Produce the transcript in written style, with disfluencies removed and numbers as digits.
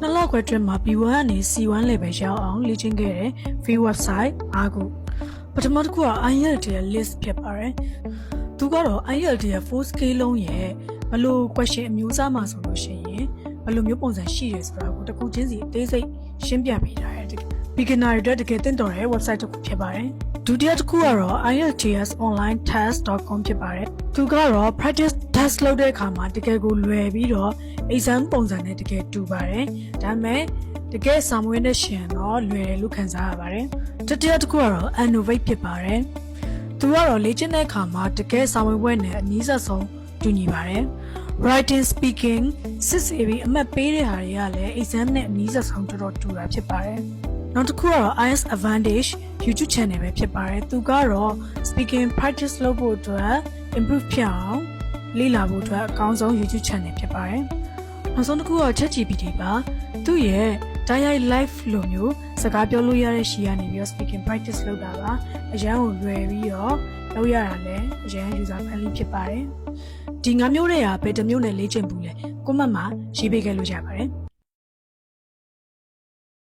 နှစ်လခွဲအတွင်းမှာ B1 ကနေ C1 level ရောက်အောင်လေ့ကျင့်ခဲ့တဲ့ free website 5 ခုပထမတစ်ခုက IELTS ရဲ့ list ဖြစ်ပါတယ်သူကတော့ IELTS ရဲ့ 4 scale လုံးရဲ့ဘယ်လို question အမျိုးအစားမှာဆိုလို့ရှိရင်ဘယ်လိုမျိုးပုံစံရှိရဲဆိုတာကိုတစ်ခုချင်းစီအသေးစိတ်ရှင်းပြပေးထားတဲ့ beginner တွေတကယ်သင့်တော်တဲ့ website တစ်ခုဖြစ်ပါတယ်ဒုတိယတစ်ခုကတော့ IELTSonlinetest.com ဖြစ်ပါတယ်သူကတော့ practice test လုပ်တဲ့အခါမှာတကယ်ကိုလွယ်ပြီးတော့ exam ပုံစံနဲ့တကယ်တူပါတယ်ဒါပေမဲ့တကယ်စာမွေးတဲ့ရှင်တော့လွယ်တယ်လို့ခံစားရပါတယ်တတိယတစ်ခုကတော့ Innovate ဖြစ်ပါတယ်သူကတော့လေ့ကျင့်တဲ့အခါမှာတကယ်စာမွေးပွဲနဲ့အနည်းဆက်ဆုံးတူညီပါတယ် writing speaking စစ်စေပြီးအမှတ်ပေးတဲ့ဟာတွေကလည်း exam နဲ့အနည်းဆက်ဆုံးတော်တော်တူတာဖြစ်ပါတယ်နောက်တစ်ခုကတော့ IELTS Advantage YouTube channel ပဲဖြစ်ပါတယ်သူကတော့ speaking practice လုပ်ဖို့အတွက် improve ဖြစ်အောင်လေ့လာဖို့အတွက်အကောင်းဆုံး YouTube channel ဖြစ်ပါတယ်နောက်ဆုံးတစ်ခုက ChatGPT ပါသူ့ရဲ့ diary live လိုမျိုးစကားပြောလို့ရတဲ့ရှီကနေပြီးတော့ speaking practice လုပ်တာပါအရန်ကိုလွယ်ပြီးတော့လုပ်ရတာလည်းအရန် user friendly ဖြစ်ပါတယ်ဒီ၅မျိုးတွေကဘယ်တစ်မျိုးနဲ့လေ့ကျင့်ဘူးလဲ comment မှာရေးပေးခဲ့လို့ရပါတယ်